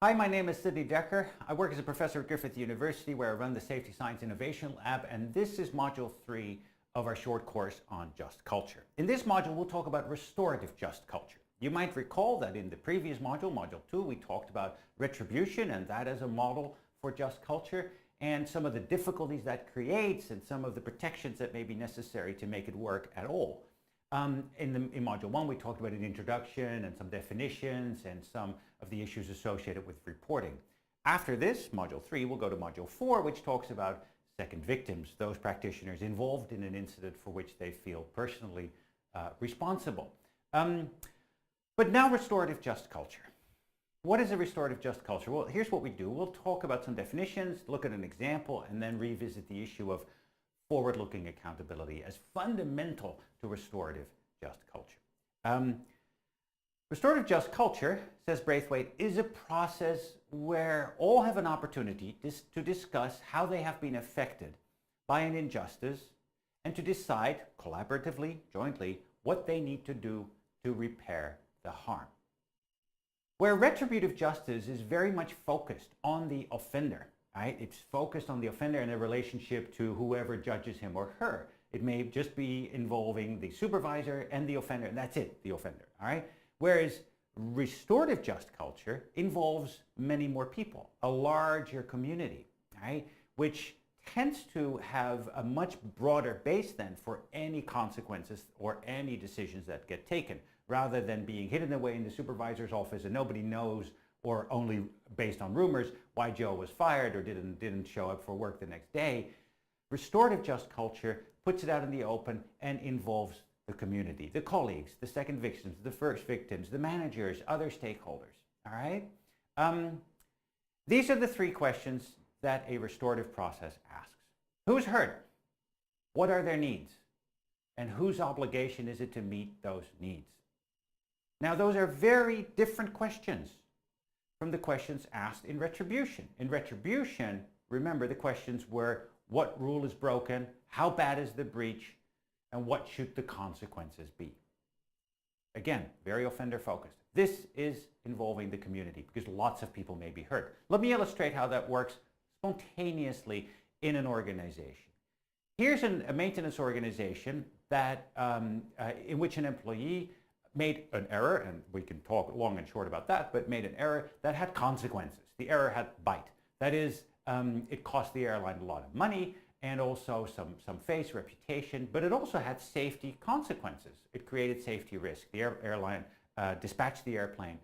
Hi, my name is Sidney Decker. I work as a professor at Griffith University where I run the Safety Science Innovation Lab, and this is Module 3 of our short course on just culture. In this module, we'll talk about restorative just culture. You might recall that in the previous module, Module 2, we talked about retribution and that as a model for just culture and some of the difficulties that creates and some of the protections that may be necessary to make it work at all. In Module 1, we talked about an introduction and some definitions and some of the issues associated with reporting. After this, Module 3, we'll go to Module 4, which talks about second victims, those practitioners involved in an incident for which they feel personally responsible. But now restorative just culture. What is a restorative just culture? Well, here's what we do. We'll talk about some definitions, look at an example, and then revisit the issue of forward-looking accountability as fundamental to restorative just culture. Restorative just culture, says Braithwaite, is a process where all have an opportunity to discuss how they have been affected by an injustice and to decide collaboratively, jointly, what they need to do to repair the harm. Where retributive justice is very much focused on the offender, right? It's focused on the offender and their relationship to whoever judges him or her. It may just be involving the supervisor and the offender, and that's it, the offender, all right? Whereas restorative just culture involves many more people, a larger community, right? Which tends to have a much broader base then for any consequences or any decisions that get taken, rather than being hidden away in the supervisor's office and nobody knows, or only based on rumors, why Joe was fired or didn't show up for work the next day. Restorative just culture puts it out in the open and involves the community, the colleagues, the second victims, the first victims, the managers, other stakeholders, all right? These are the three questions that a restorative process asks. Who's hurt? What are their needs? And whose obligation is it to meet those needs? Now, those are very different questions from the questions asked in retribution. In retribution, remember, the questions were, what rule is broken? How bad is the breach? And what should the consequences be? Again, very offender focused. This is involving the community because lots of people may be hurt. Let me illustrate how that works spontaneously in an organization. Here's a maintenance organization that, in which an employee made an error, and we can talk long and short about that, but made an error that had consequences. The error had bite. That is, it cost the airline a lot of money and also some face, reputation, but it also had safety consequences. It created safety risk. The airline dispatched the airplane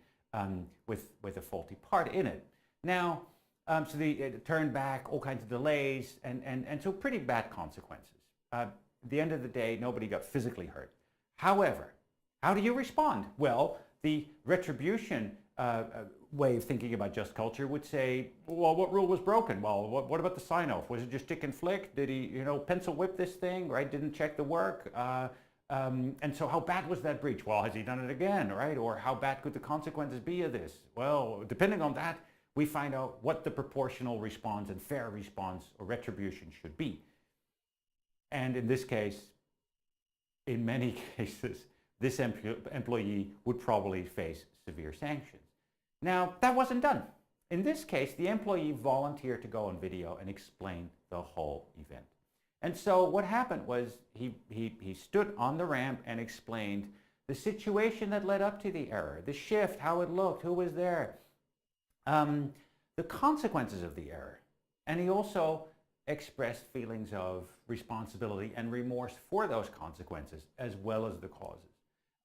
with a faulty part in it. Now, so it turned back, all kinds of delays, and so pretty bad consequences. At the end of the day, nobody got physically hurt. However, how do you respond? Well, the retribution way of thinking about just culture would say, well, what rule was broken? Well, what about the sign-off? Was it just stick and flick? Did he, pencil whip this thing, right? Didn't check the work? And so how bad was that breach? Well, has he done it again, right? Or how bad could the consequences be of this? Well, depending on that, we find out what the proportional response and fair response or retribution should be. And in this case, in many cases, this employee would probably face severe sanctions. Now, that wasn't done. In this case, the employee volunteered to go on video and explain the whole event. And so what happened was he stood on the ramp and explained the situation that led up to the error, the shift, how it looked, who was there, the consequences of the error. And he also expressed feelings of responsibility and remorse for those consequences as well as the causes.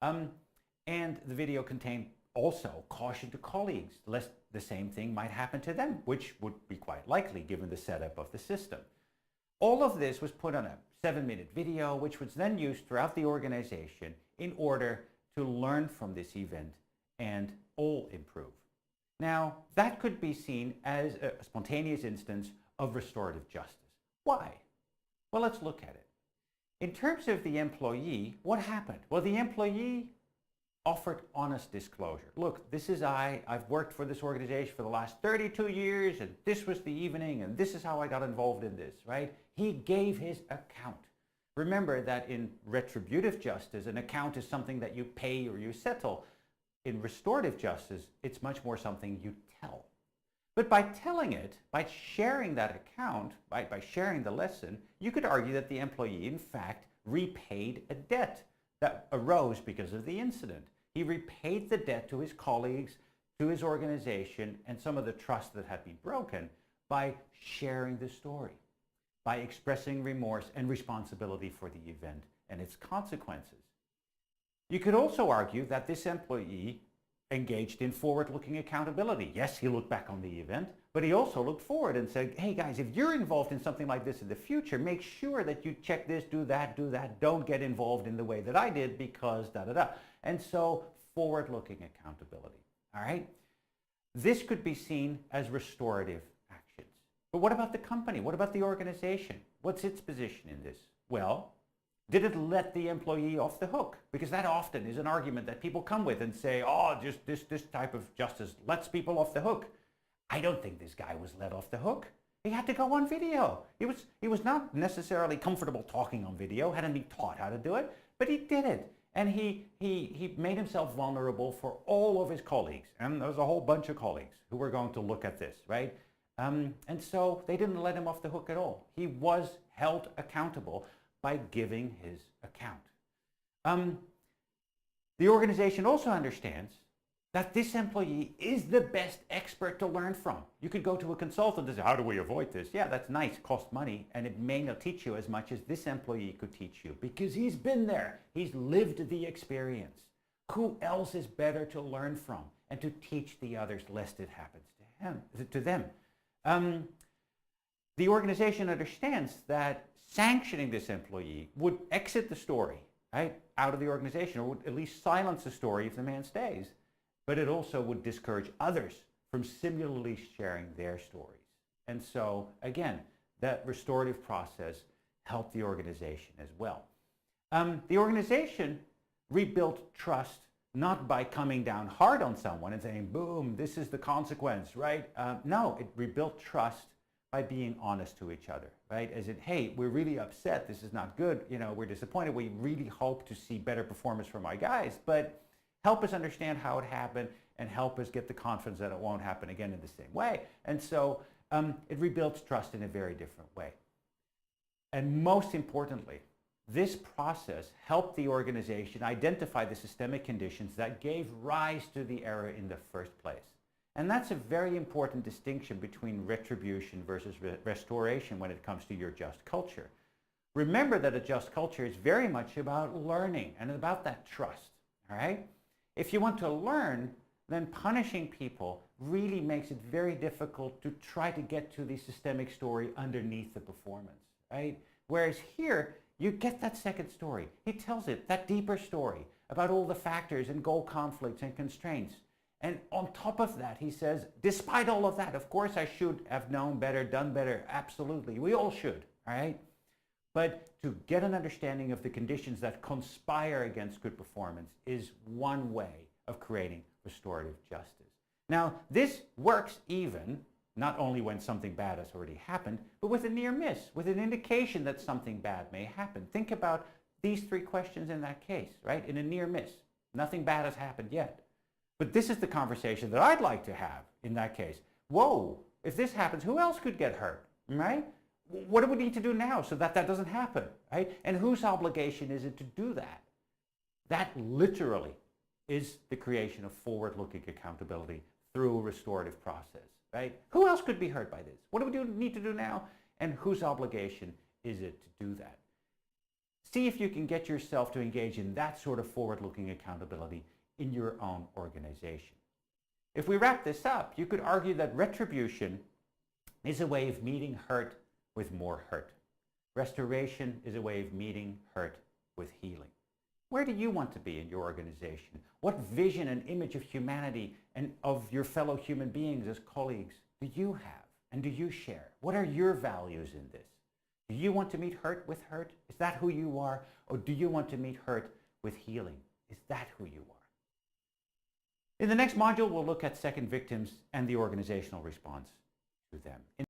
And the video contained also caution to colleagues, lest the same thing might happen to them, which would be quite likely given the setup of the system. All of this was put on a 7-minute video, which was then used throughout the organization in order to learn from this event and all improve. Now, that could be seen as a spontaneous instance of restorative justice. Why? Well, let's look at it. In terms of the employee, what happened? Well, the employee offered honest disclosure. Look, this is I've worked for this organization for the last 32 years, and this was the evening, and this is how I got involved in this, right? He gave his account. Remember that in retributive justice, an account is something that you pay or you settle. In restorative justice, it's much more something you tell. But by telling it, by sharing that account, by sharing the lesson, you could argue that the employee, in fact, repaid a debt that arose because of the incident. He repaid the debt to his colleagues, to his organization, and some of the trust that had been broken by sharing the story, by expressing remorse and responsibility for the event and its consequences. You could also argue that this employee engaged in forward-looking accountability. Yes, he looked back on the event, but he also looked forward and said, hey guys, if you're involved in something like this in the future, make sure that you check this, do that, don't get involved in the way that I did because da-da-da. And so forward-looking accountability, all right? This could be seen as restorative actions. But what about the company? What about the organization? What's its position in this? Well, did it let the employee off the hook? Because that often is an argument that people come with and say, oh, just this type of justice lets people off the hook. I don't think this guy was let off the hook. He had to go on video. He was not necessarily comfortable talking on video, hadn't been taught how to do it, but he did it. And he made himself vulnerable for all of his colleagues. And there was a whole bunch of colleagues who were going to look at this, right? And so they didn't let him off the hook at all. He was held accountable by giving his account. The organization also understands that this employee is the best expert to learn from. You could go to a consultant and say, how do we avoid this? Yeah, that's nice, costs money, and it may not teach you as much as this employee could teach you because he's been there. He's lived the experience. Who else is better to learn from and to teach the others lest it happens to them? The organization understands that sanctioning this employee would exit the story, right, out of the organization, or would at least silence the story if the man stays. But it also would discourage others from similarly sharing their stories. And so, again, that restorative process helped the organization as well. The organization rebuilt trust not by coming down hard on someone and saying, boom, this is the consequence, right? No, it rebuilt trust by being honest to each other, right? As in, hey, we're really upset, this is not good, we're disappointed, we really hope to see better performance from our guys, but help us understand how it happened and help us get the confidence that it won't happen again in the same way. And so it rebuilds trust in a very different way. And most importantly, this process helped the organization identify the systemic conditions that gave rise to the error in the first place. And that's a very important distinction between retribution versus restoration when it comes to your just culture. Remember that a just culture is very much about learning and about that trust, all right? If you want to learn, then punishing people really makes it very difficult to try to get to the systemic story underneath the performance, right? Whereas here, you get that second story. He tells it, that deeper story about all the factors and goal conflicts and constraints. And on top of that, he says, despite all of that, of course I should have known better, done better, absolutely. We all should, all right? But to get an understanding of the conditions that conspire against good performance is one way of creating restorative justice. Now, this works even, not only when something bad has already happened, but with a near miss, with an indication that something bad may happen. Think about these three questions in that case, right? In a near miss, nothing bad has happened yet. But this is the conversation that I'd like to have in that case. Whoa, if this happens, who else could get hurt, right? What do we need to do now so that that doesn't happen, right? And whose obligation is it to do that? That literally is the creation of forward-looking accountability through a restorative process, right? Who else could be hurt by this? What do we need to do now? And whose obligation is it to do that? See if you can get yourself to engage in that sort of forward-looking accountability in your own organization. If we wrap this up, you could argue that retribution is a way of meeting hurt with more hurt. Restoration is a way of meeting hurt with healing. Where do you want to be in your organization? What vision and image of humanity and of your fellow human beings as colleagues do you have and do you share? What are your values in this? Do you want to meet hurt with hurt? Is that who you are? Or do you want to meet hurt with healing? Is that who you are? In the next module, we'll look at second victims and the organizational response to them.